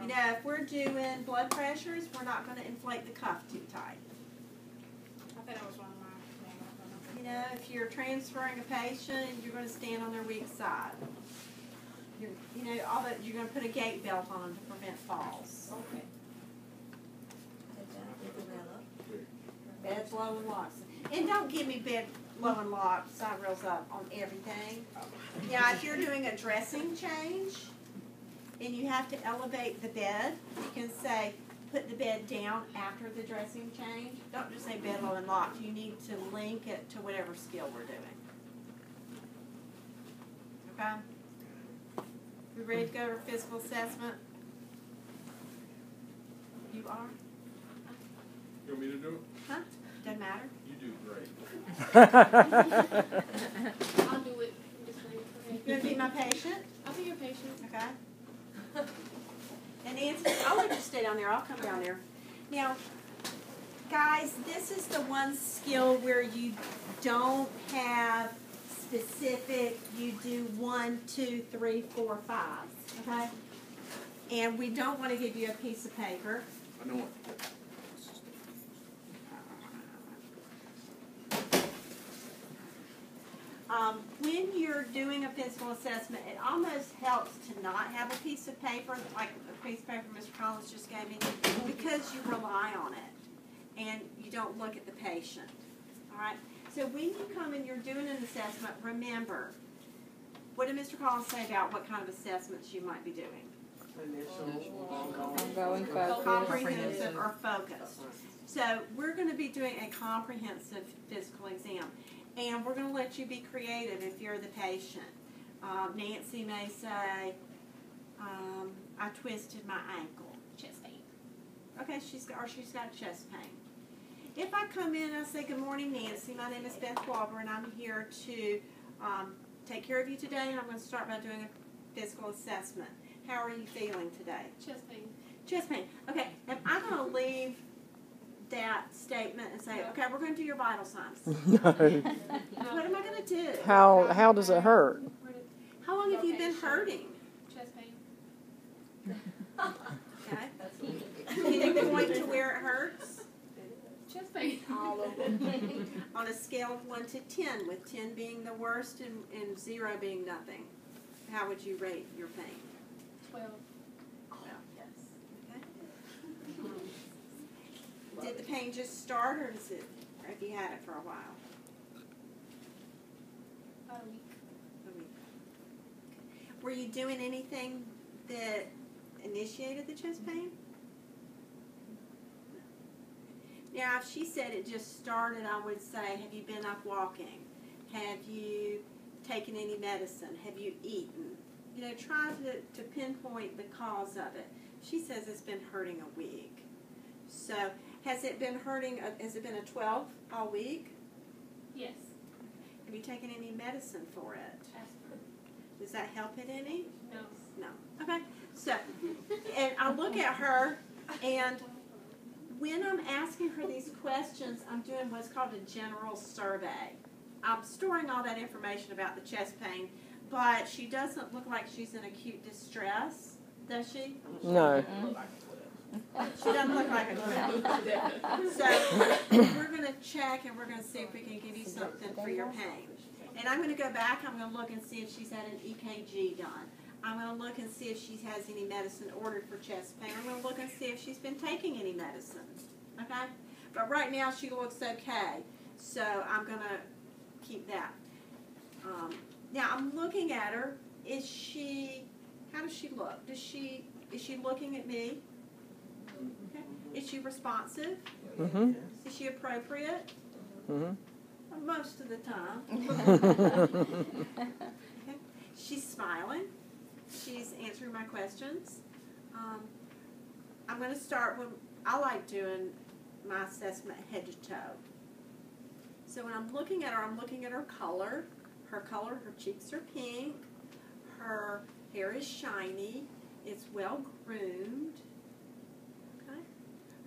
You know, if we're doing blood pressures, we're not going to inflate the cuff too tight. I think that was one of my. You know, if you're transferring a patient, you're going to stand on their weak side. You know, all that, you're going to put a gait belt on to prevent falls. Okay. Beds low and locks. And don't give me bed low and locked, side rails up on everything. Now, if you're doing a dressing change and you have to elevate the bed, you can say, put the bed down after the dressing change. Don't just say bed low and locked. You need to link it to whatever skill we're doing. Okay? We ready to go over physical assessment? You are? You want me to do it? Huh? Doesn't matter. You do great. I'll do it. You want to be my patient? I'll be your patient. Okay. And Nancy, I'll let you stay down there. I'll come down there. Now, guys, this is the one skill where you don't have specific, you do 1, 2, 3, 4, 5. Okay? And we don't want to give you a piece of paper. I know what. When you're doing a physical assessment, it almost helps to not have a piece of paper, like the piece of paper Mr. Collins just gave me, because you rely on it and you don't look at the patient. All right? So when you come and you're doing an assessment, remember, what did Mr. Collins say about what kind of assessments you might be doing? Ongoing focus. Comprehensive or focused. So we're going to be doing a comprehensive physical exam. And we're going to let you be creative if you're the patient. Nancy may say, I twisted my ankle. Chest pain. Okay, she's got chest pain. If I come in and I say, good morning, Nancy, my name is Beth Walber, and I'm here to take care of you today, and I'm going to start by doing a physical assessment. How are you feeling today? Chest pain. Chest pain. Okay, and I'm going to leave that statement and say, okay, we're going to do your vital signs. No. What am I going to do? How does it hurt? How long have you been hurting? Chest pain. Okay. Can you point to where it hurts? Chest pain. All over. On a scale of 1 to 10, with 10 being the worst and 0 being nothing, how would you rate your pain? 12. Well, yes. Okay. Did the pain just start, or have you had it for a while? About a week. A week. Were you doing anything that initiated the chest pain? Now, if she said it just started, I would say, have you been up walking? Have you taken any medicine? Have you eaten? You know, try to pinpoint the cause of it. She says it's been hurting a week. So, has it been hurting, has it been a 12 all week? Yes. Have you taken any medicine for it? Aspirin. Does that help it any? No. No. Okay. So, and I look at her, and when I'm asking her these questions, I'm doing what's called a general survey. I'm storing all that information about the chest pain, but she doesn't look like she's in acute distress, does she? No. She doesn't look like a So we're going to check, and we're going to see if we can give you something for your pain. And I'm going to go back. I'm going to look and see if she's had an EKG done. I'm going to look and see if she has any medicine ordered for chest pain. I'm going to look and see if she's been taking any medicine. Okay? But right now she looks okay. So I'm going to keep that. Now I'm looking at her. How does she look? Is she looking at me? Okay. Is she responsive? Mm-hmm. Is she appropriate? Mm-hmm. Most of the time. Okay. She's smiling. She's answering my questions. I'm going to start when I like doing my assessment head to toe. So when I'm looking at her, I'm looking at her color. Her cheeks are pink. Her hair is shiny. It's well groomed. Okay.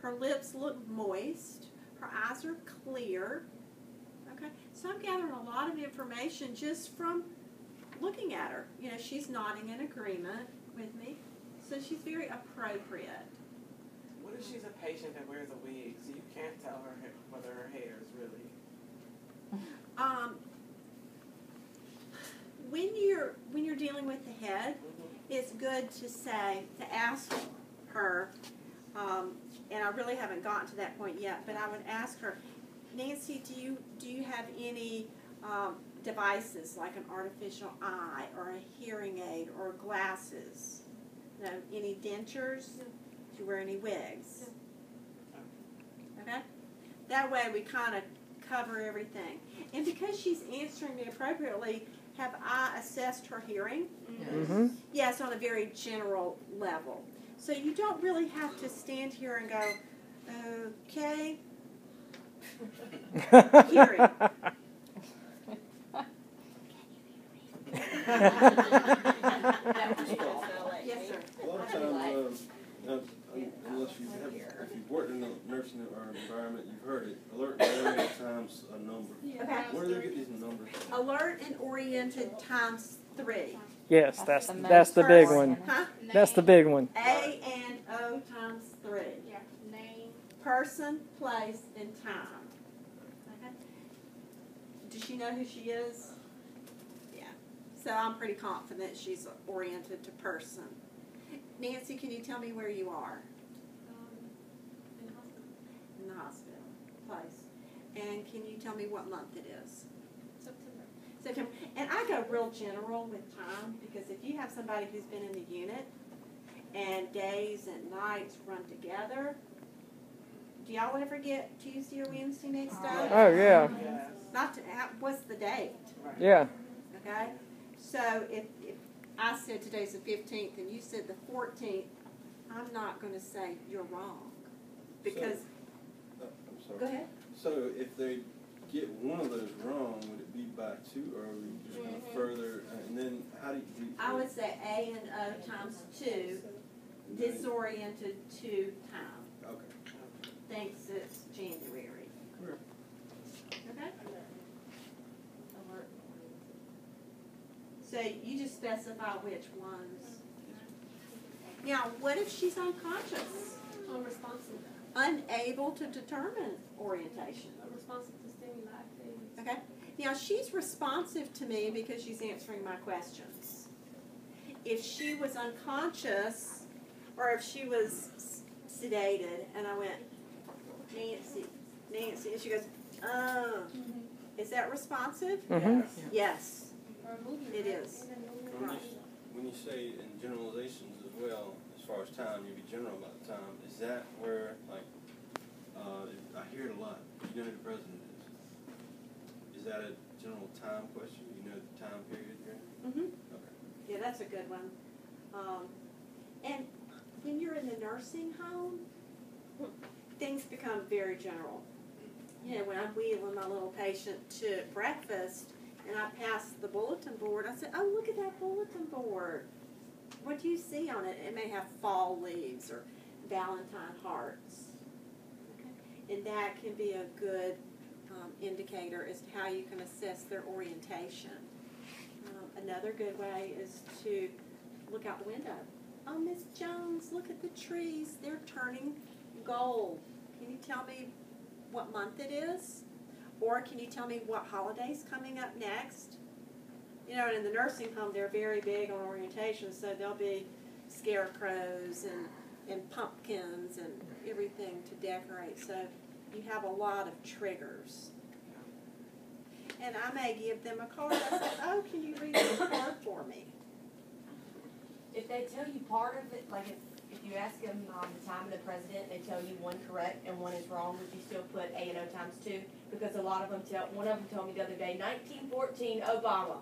Her lips look moist. Her eyes are clear. Okay. So I'm gathering a lot of information just from looking at her. You know, she's nodding in agreement with me. So she's very appropriate. What if she's a patient that wears a wig, so you can't tell her whether her hair is really? When you're dealing with the head, it's good to ask her, and I really haven't gotten to that point yet, but I would ask her, Nancy, do you have any devices like an artificial eye or a hearing aid or glasses? No, any dentures? Do you wear any wigs? Okay? That way we kind of cover everything. And because she's answering me appropriately, have I assessed her hearing? Mm-hmm. Yes, on a very general level. So you don't really have to stand here and go, okay, hearing. Yes, sir. A lot of times, unless if you've worked in a nursing or environment, you've heard it. Alert and oriented times a number. Okay. Where do they get these numbers? Alert and oriented times 3. Yes, That's that's the the big Person. one. Huh? That's the big one. A and O times 3. Yeah, name. Person, place, and time. Okay. Does she know who she is? Yeah. So I'm pretty confident she's oriented to person. Nancy, can you tell me where you are? In the hospital. In the hospital. Place. And can you tell me what month it is? September. September. And I go real general with time because if you have somebody who's been in the unit and days and nights run together, do y'all ever get Tuesday or Wednesday mixed up? Oh, yeah. Yes. Not to, what's the date? Right. Yeah. Okay? So if I said today's the 15th and you said the 14th, I'm not going to say you're wrong. Because, I'm sorry. go ahead. So if they get one of those wrong, would it be by 2, or are we just going to further? And then how do you? I would say A and O times 2, disoriented to time. Okay. Thinks it's January. Okay? So you just specify which ones. Now, what if she's unconscious? Unresponsive. Unable to determine orientation? Unresponsive to stimuli activities. Okay? Now, she's responsive to me because she's answering my questions. If she was unconscious, or if she was sedated, and I went, Nancy, and she goes, oh, is that responsive? Mm-hmm. Yes, Or movement. it is. When you say in generalizations as well, as far as time, you be general about the time. Is that where, like, I hear it a lot. You know who the president is? Is that a general time question? You know the time period here? Mm-hmm. Okay. Yeah, that's a good one. And when you're in the nursing home, things become very general. You know, when I'm wheeling my little patient to breakfast and I pass the bulletin board, I said, oh, look at that bulletin board. What do you see on it? It may have fall leaves or Valentine hearts. Okay. And that can be a good indicator as to how you can assess their orientation. Another good way is to look out the window. Oh, Miss Jones, look at the trees. They're turning gold. Can you tell me what month it is? Or can you tell me what holiday's coming up next? You know, in the nursing home, they're very big on orientation, so there'll be scarecrows and pumpkins and everything to decorate. So you have a lot of triggers. And I may give them a card. I say, oh, can you read this card for me? If they tell you part of it, like if you ask them the time of the president, they tell you one correct and one is wrong, would you still put A and O times 2? Because a lot of them one of them told me the other day, 1914 Obama.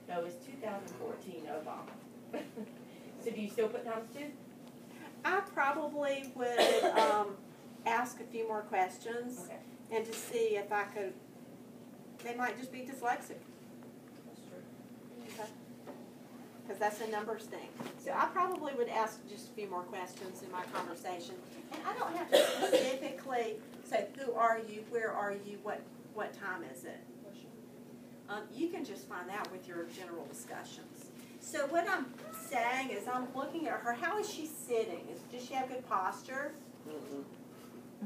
No, it's 2014 Obama. So do you still put times 2? I probably would ask a few more questions Okay. and to see if I could, they might just be dyslexic. That's true. Okay. Because that's a numbers thing. So I probably would ask just a few more questions in my conversation. And I don't have to specifically say, who are you, where are you, what time is it? You can just find out with your general discussions. So what I'm saying is I'm looking at her. How is she sitting? Does she have good posture? Mm-mm.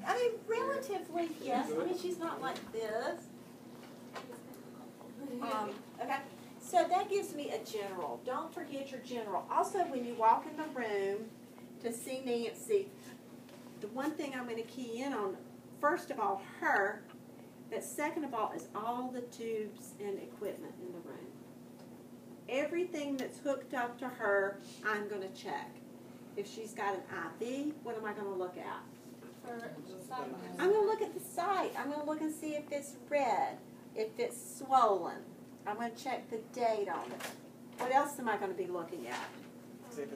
I mean, relatively, yes. I mean, she's not like this. Okay. So that gives me a general. Don't forget your general. Also, when you walk in the room to see Nancy, the one thing I'm going to key in on, first of all, her, but second of all, is all the tubes and equipment in the room. Everything that's hooked up to her, I'm going to check. If she's got an IV, what am I going to look at? I'm going to look at the site. I'm going to look and see if it's red, if it's swollen. I'm going to check the date on it. What else am I going to be looking at? See if